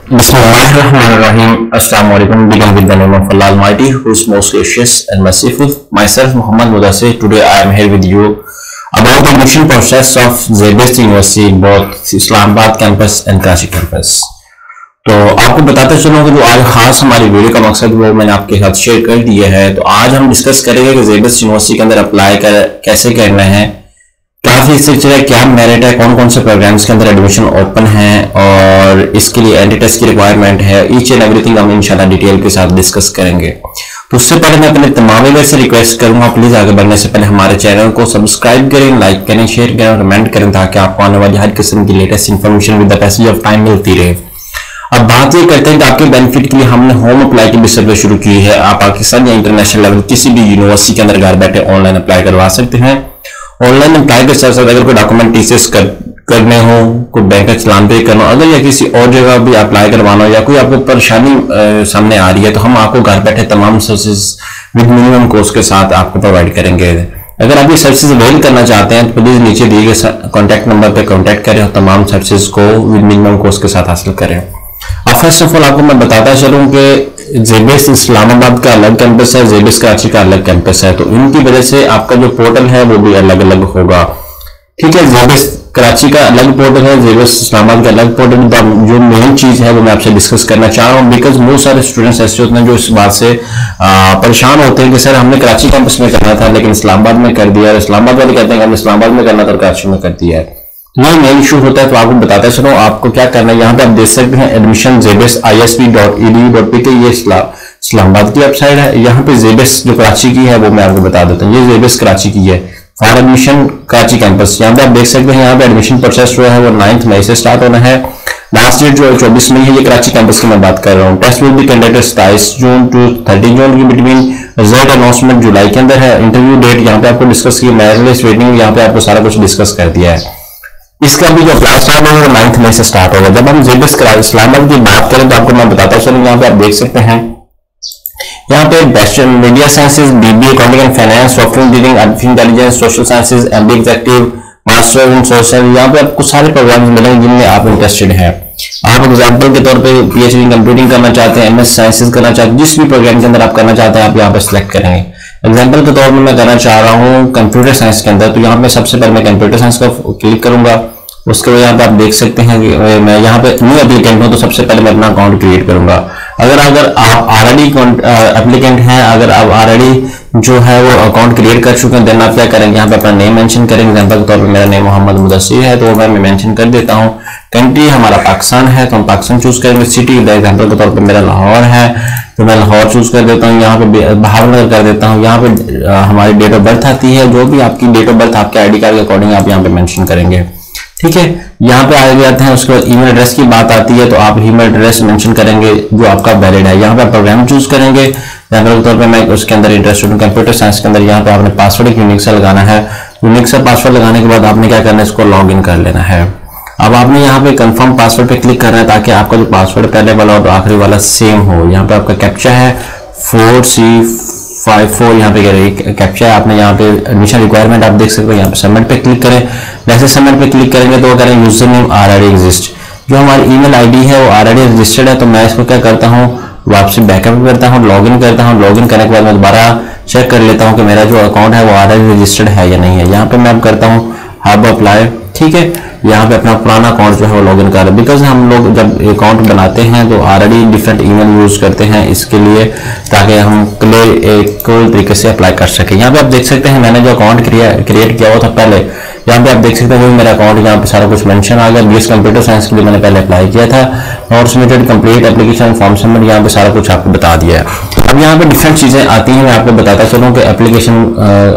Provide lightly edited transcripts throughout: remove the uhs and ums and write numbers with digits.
Bismillahirrahmanirrahim. Assalamu alaikum. Begin with the name of Allah Almighty, who is most gracious and merciful. Myself, Muhammad Mudassir. Today I am here with you about the admission process of ZBest University in both Islamabad campus and Karachi campus. तो आपको बताते चलूँ कि जो आज खास हमारी video का मकसद वो मैंने आपके साथ शेयर कर दिया है। तो आज हम डिस्कस करेंगे कि ZBest यूनिवर्सिटी के अंदर अप्लाई कैसे करना है, क्या फीस स्ट्रक्चर है, क्या मेरिट है, कौन कौन से प्रोग्राम्स के अंदर एडमिशन ओपन है और इसके लिए एंट्री टेस्ट की रिक्वायरमेंट है। ईच एंड एवरीथिंग हम इंशाल्लाह डिटेल के साथ डिस्कस करेंगे। तो उससे पहले मैं अपने तमाम व्यूअर से रिक्वेस्ट करूंगा, प्लीज आगे बढ़ने से पहले हमारे चैनल को सब्सक्राइब करें, लाइक करें, शेयर करें और कमेंट करें ताकि आपको आने वाली हर किस्म की latest information with the passage of time मिलती रहे। अब बात ये करते हैं कि आपके बेनिफिट के लिए हमने होम अप्लाई की भी सर्विस शुरू की है। आप पाकिस्तान या इंटरनेशनल लेवल किसी भी यूनिवर्सिटी के अंदर घर बैठे ऑनलाइन अप्लाई करवा सकते हैं। ऑनलाइन अप्लाई के साथ साथ अगर कोई डॉक्यूमेंट टीसीएस करने हो, कोई बैंक का चलान पे करना, अगर या किसी और जगह भी अप्लाई करवाना हो या कोई आपको परेशानी सामने आ रही है तो हम आपको घर बैठे तमाम सर्विसेज विद मिनिमम कॉस्ट के साथ आपको प्रोवाइड करेंगे। अगर आप ये सर्विसेज अवेल करना चाहते हैं तो प्लीज नीचे दिए गए कॉन्टैक्ट नंबर पर कॉन्टैक्ट करें और तमाम सर्विसेज को विद मिनिमम कॉस्ट के साथ हासिल करें। अब फर्स्ट ऑफ ऑल आपको मैं बताता चलूं कि ZBest इस्लामाबाद का अलग कैंपस है, ZBest कराची का अलग कैंपस है, तो इनकी वजह से आपका जो पोर्टल है वो भी अलग अलग होगा। ठीक है, ZBest कराची का अलग पोर्टल है, ZBest इस्लामाबाद का अलग पोर्टल। जो मेन चीज है वो मैं आपसे डिस्कस करना चाह रहा हूँ बिकॉज बहुत सारे स्टूडेंट्स ऐसे होते हैं जो इस बात से परेशान होते हैं कि सर हमने कराची कैंपस में करना था लेकिन इस्लामाबाद में कर दिया, इस्लामाबाद वाले कहते हैं कि हमने इस्लामाबाद में करना था, कराची में कर दिया है। ये मेन इशू होता है। तो आपको बताते चलो आपको क्या करना है। यहाँ पे आप देख सकते हैं एडमिशन ZBestISP.edu.pk, ये इस्लामाबाद की वेबसाइट है। यहाँ पे ZBest जो कराची की है वो मैं आपको बता देता हूँ, ये ZBest कराची की है फॉर एडमिशन कराची कैंपस। यहाँ पे आप देख सकते हैं यहाँ पे एडमिशन प्रोसेस जो है वो 9 मई से स्टार्ट होना है। लास्ट डेट जो 24 मई है, ये कराची कैंपस की मैं बात कर रहा हूँ। Test will be conducted 27 June to 30 June की बिटवीन। रिजल्ट अनाउंसमेंट जुलाई के अंदर है। इंटरव्यू डेट यहाँ पे आपको डिस्कस की, मेरिट लिस्ट वेटिंग यहाँ पे आपको सारा कुछ डिस्कस कर दिया है। इसका भी जो क्लास स्टार्ट होगा वो 9 मई से स्टार्ट होगा। जब हम ZBest इस्लामाबाद की बात करें तो आपको मैं बताता चलूँ, यहाँ पे आप देख सकते हैं यहाँ पे bachelor media sciences, BBA accounting and finance, software engineering, artificial intelligence, social sciences, MBA executive, master in social, यहाँ पे आपको सारे प्रोग्राम मिलेंगे जिनमें आप इंटरेस्टेड हैं। आप एग्जाम्पल के तौर पे PhD इन कंप्यूटिंग करना चाहते हैं, MS साइंसेज करना चाहते हैं, जिस भी प्रोग्राम के अंदर आप करना चाहते हैं आप यहाँ पे सिलेक्ट करेंगे। एग्जाम्पल के तौर पर मैं करना चाह रहा हूँ कंप्यूटर साइंस के अंदर, तो यहाँ पे सबसे पहले मैं कंप्यूटर साइंस का क्लिक करूंगा। उसके बाद यहाँ पे आप देख सकते हैं कि मैं यहाँ पे न्यू एप्लीकेंट हूँ तो सबसे पहले मैं अपना अकाउंट क्रिएट करूंगा। अगर आप ऑलरेडी एप्लीकेंट हैं, अगर आप ऑलरेडी जो है वो अकाउंट क्रिएट कर चुके हैं देन आप क्या करेंगे, यहाँ पे अपना नेम मेंशन करेंगे। एग्जांपल के तौर पे मेरा नेम मोहम्मद मुदस्सिर है तो मैं मेंशन कर देता हूँ। कंट्री हमारा पाकिस्तान है तो हम पाकिस्तान चूज करेंगे। सिटी एग्जाम्पल के तौर पर मेरा लाहौर है तो मैं लाहौर चूज कर देता हूँ। यहाँ पे भावनगर कर देता हूँ। यहाँ पे हमारी डेट ऑफ बर्थ आती है, जो भी आपकी डेट ऑफ बर्थ आपके ID कार्ड के अकॉर्डिंग आप यहाँ पे मेंशन करेंगे। ठीक है, यहाँ पे आ जाते हैं। उसके बाद ईमेल एड्रेस की बात आती है तो आप ईमेल एड्रेस मेंशन करेंगे जो आपका वैलिड है। यहाँ पे प्रोग्राम चूज करेंगे। एग्जाम्पल के तौर पे मैं उसके अंदर इंटरेस्टेड हूँ कंप्यूटर साइंस के अंदर। यहाँ पे आपने पासवर्ड एक यूनिक सा लगाना है। यूनिक सा पासवर्ड लगाने के बाद आपने क्या करना है, इसको लॉग इन कर लेना है। अब आपने यहाँ पे कंफर्म पासवर्ड पे क्लिक करना है ताकि आपका जो पासवर्ड पहले वाला और आखिरी वाला सेम हो। यहाँ पे आपका कैप्चा है 4C54, यहाँ पे कैप्चा है। आपने यहाँ पे एडमिशन रिक्वायरमेंट आप देख सकते हैं, यहाँ पे सबमिट पे क्लिक करें। जैसे सबमिट पे क्लिक करेंगे तो करें यूजर नेम ऑलरेडी एग्जिस्ट, जो हमारी ईमेल ID है वो ऑलरेडी रजिस्टर्ड है। तो मैं इसको क्या करता हूँ, वापसी बैकअप करता हूँ, लॉगिन करता हूँ। लॉगिन करने के बाद मैं दोबारा चेक कर लेता हूँ कि मेरा जो अकाउंट है वो ऑलरेडी रजिस्टर्ड है या नहीं है। यहाँ पे मैं अब करता हूँ हब अप्लाई। ठीक है, यहाँ पे अपना पुराना अकाउंट जो है वो लॉगिन कर रहे हैं बिकॉज हम लोग जब अकाउंट बनाते हैं तो ऑलरेडी डिफरेंट ईमेल यूज करते हैं इसके लिए, ताकि हम क्लियर तरीके से अप्लाई कर सकें। यहाँ पे आप देख सकते हैं मैंने जो अकाउंट क्रिएट किया हुआ था पहले, यहाँ पे आप देख सकते हैं मेरा अकाउंट यहाँ पे सारा कुछ मेंशन आ गया। BS कंप्यूटर साइंस के लिए मैंने पहले अप्लाई किया था और submitted complete application form submit, यहाँ पे सारा कुछ आपको बता दिया है। अब यहाँ पे डिफरेंट चीजें आती हैं, मैं आपको बताता चलूँ कि एप्लीकेशन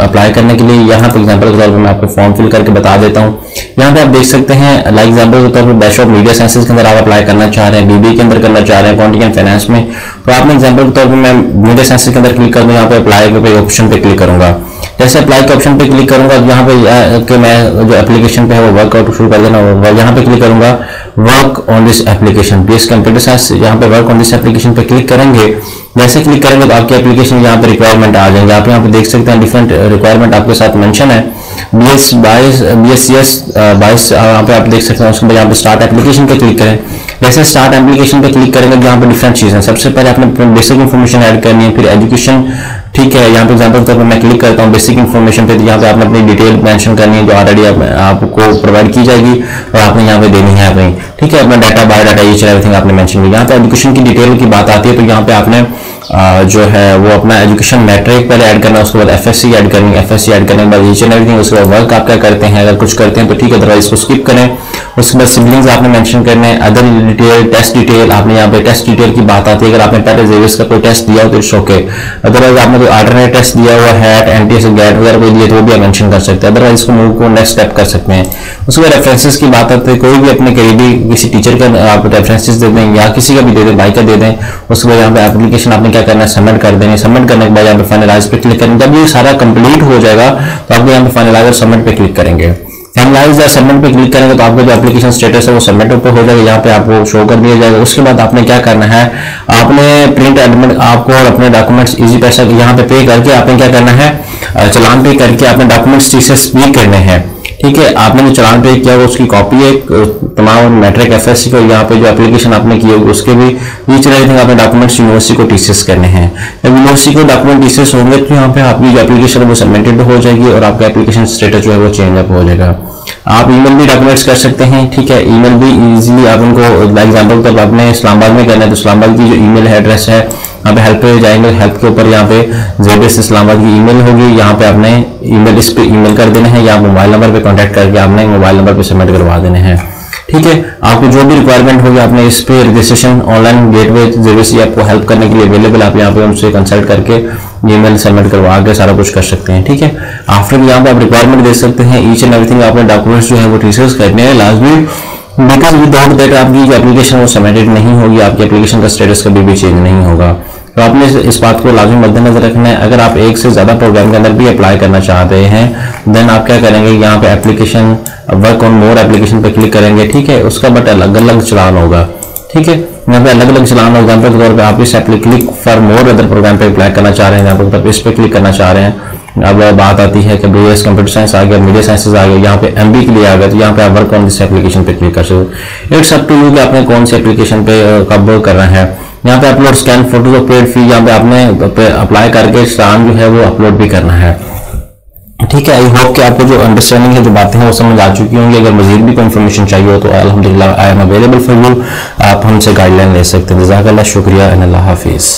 अप्लाई करने के लिए यहाँ पे एग्जाम्पल के तौर पर मैं आपको फॉर्म फिल करके बता देता हूँ। यहाँ पे आप देख सकते हैं लाइक एग्जाम्पल के तौर पर बैचलर ऑफ मीडिया साइंसेज के अंदर आप अप्लाई करना चाह रहे हैं, BBA के अंदर करना चाह रहे हैं, अकाउंटिंग एंड फाइनेंस में, तो आपने एग्जाम्पल के तौर पर मैं मीडिया साइंसेज के अंदर क्लिक कर दूँ। यहाँ पे अप्लाई के ऑप्शन पे क्लिक करूंगा। जैसे अप्लाई के ऑप्शन पे क्लिक करूंगा यहाँ पे मैं जो एप्लीकेशन पे है वो वर्कआउट शुरू कर देना होगा। यहाँ पे क्लिक करूंगा work on this application, BS computer science, यहाँ पे वर्क ऑन दिस एप्लीकेशन पे क्लिक करेंगे। जैसे क्लिक करेंगे तो आपकी एप्लीकेशन यहाँ पे रिक्वायरमेंट आ जाएंगे। आप यहाँ पे देख सकते हैं डिफरेंट रिक्वायरमेंट आपके साथ मेंशन है। BSCS 22 यहाँ पे आप देख सकते हैं। उसके बाद यहाँ पे स्टार्ट एप्लीकेशन पे क्लिक करें। जैसे स्टार्ट एप्लीकेशन पे क्लिक करेंगे तो यहाँ पे डिफरेंट चीज़ें, सबसे पहले आपने बेसिक इन्फॉर्मेशन ऐड करनी है, फिर एजुकेशन, ठीक है। यहाँ पे एग्जाम्पल के तौर पर मैं क्लिक करता हूँ बेसिक इन्फॉर्मेशन पे, तो यहाँ पे आपने अपनी डिटेल मेंशन करनी है जो ऑलरेडी आपको प्रोवाइड की जाएगी और आपने यहाँ पे देनी है अपनी, ठीक है। अपना डाटा, बायोडाटा, ये एवरीथिंग आपने मेंशन किया। यहाँ पे एजुकेशन की डिटेल की बात आती है तो यहाँ पे आपने जो है वो अपना एजुकेशन मैट्रिक पहले ऐड करना है, उसके बाद FSC ऐड करनी है, FSC ऐड करने के बाद ईच एंड एवरीथिंग, उसके बाद वर्क आप क्या करते हैं, अगर कुछ करते हैं तो ठीक है, अदरवाइज इसको स्किप करें। उसके बाद सिबलिंग्स आपने मेंशन करने हैं, अदर डिटेल, टेस्ट डिटेल, आपने यहाँ पे टेस्ट डिटेल की बात आती है। अगर आपने पहले जेवियर्स का कोई टेस्ट दिया हो तो इट्स ओके, अदरवाइज आपने कोई अल्टरनेट टेस्ट दिया हुआ है, NTS गैट वगैरह कोई दिए तो वो भी आप मेंशन कर सकते हैं, अदरवाइज इसको मूव को नेक्स्ट स्टेप कर सकते हैं। उसके बाद रेफरेंसेस की बात आती है, कोई भी अपने करीबी किसी टीचर का आप रेफरेंसेस दे दें या किसी का भी दे दें, भाई का दे दें। उसके बाद यहाँ पे एप्लीकेशन आपने क्या करना है, सबमिट कर देंगे। सबमिट करने के बाद यहाँ पे फाइनलाइज पे क्लिक करेंगे। जब ये सारा कंप्लीट हो जाएगा तो आप यहाँ पे फाइनलाइज और सबमिट पे क्लिक करेंगे। फाइनलाइज या सबमिट पे क्लिक करेंगे तो आपका जो एप्लीकेशन स्टेटस है वो सबमिट ऊपर हो जाएगा, यहाँ पे आपको शो कर दिया जाएगा। उसके बाद आपने क्या करना है, आपने प्रिंट एडमिट आपको और अपने डॉक्यूमेंट्स इजी पैसा यहाँ पे पे करके आपने क्या करना है, चलान पे करके अपने डॉक्यूमेंट्स TCS भी करने हैं, ठीक है। आपने जो चलान पे किया उसकी कॉपी है तमाम मैट्रिक, FSC को, यहाँ पे जो एप्लीकेशन आपने किए उसके भी ईच एंड एवरीथिंग आपने डॉक्यूमेंट्स यूनिवर्सिटी को TCS करने हैं। जब यूनिवर्सिटी को डॉक्यूमेंट TCS होंगे तो यहाँ पे आपकी जो एप्लीकेशन है वो सबमिटेड हो जाएगी और आपका एप्लीकेशन स्टेटस जो है वो चेंज अप हो जाएगा। आप ईमेल भी डॉक्यूमेंट्स कर सकते हैं, ठीक है। ईमेल भी इजीली आप उनको, एग्जांपल तब आपने इस्लामाबाद में करना है तो इस्लामाबाद की जो ईमेल एड्रेस है यहाँ पे हेल्प पे जाएंगे, हेल्प के ऊपर यहाँ पे जेबीएस इस्लामाबाद की ईमेल होगी, यहाँ पे आपने ईमेल इस पे ईमेल कर देने हैं या मोबाइल नंबर पे कांटेक्ट करके आपने मोबाइल नंबर पे सबमिट करवा देने हैं, ठीक है। आपको जो भी रिक्वायरमेंट होगी आपने इस पे रजिस्ट्रेशन ऑनलाइन गेटवे जेबीएस आपको हेल्प करने के लिए अवेलेबल, आप यहाँ पे उनसे कंसल्ट करके ईमेल सबमिट करवा के सारा कुछ कर सकते हैं, ठीक है। आफ्टर यहाँ पे आप रिक्वायरमेंट दे सकते हैं, ईच एंड एवरीथिंग आपने डॉक्यूमेंट्स जो है वो TCS करने हैं लाजमी, बिकॉज विदाउट दैट आपकी जो एप्लीकेशन वो सबमिटेड नहीं होगी, आपकी एप्लीकेशन का स्टेटस कभी भी चेंज नहीं होगा। तो आपने इस बात को लाजमी मद्देनजर रखना है। अगर आप एक से ज्यादा प्रोग्राम के अंदर भी अप्लाई करना चाहते हैं देन आप क्या करेंगे, यहाँ पे application work on more application पे क्लिक करेंगे, ठीक है। उसका बट अलग अलग चलान होगा, ठीक है। यहाँ पे अलग अलग चलान होगा, एग्जाम्पल के तौर पर आप इस click for more other program पे अप्लाई करना चाह रहे हैं, यहाँ पे इस पे क्लिक करना चाह रहे हैं। अब बात आती है कि BS कंप्यूटर साइंस आ गया, मीडिया साइंसेज आ गया, यहाँ पे MB के लिए आ गया, तो यहाँ पे आप वर्क ऑन दिस एप्लीकेशन पे क्लिक कर सकते हो। इट्स अप टू यू कि आपने कौन सी एप्लीकेशन पे कब वर्क करना है। यहाँ पे upload scan photos of paid fee, यहाँ पे आपने अप्लाई करके चलान जो है वो अपलोड भी करना है, ठीक है। आई होप कि आपको जो अंडरस्टैंडिंग है, जो बातें हैं वो समझ आ चुकी होंगी। अगर मजीद भी कोई इन्फॉर्मेशन चाहिए हो तो अल्हम्दुलिल्लाह I am available for you, आप हमसे गाइडलाइन ले सकते हैं। जज़ाकल्लाह, शुक्रिया, अल्लाह हाफिज़।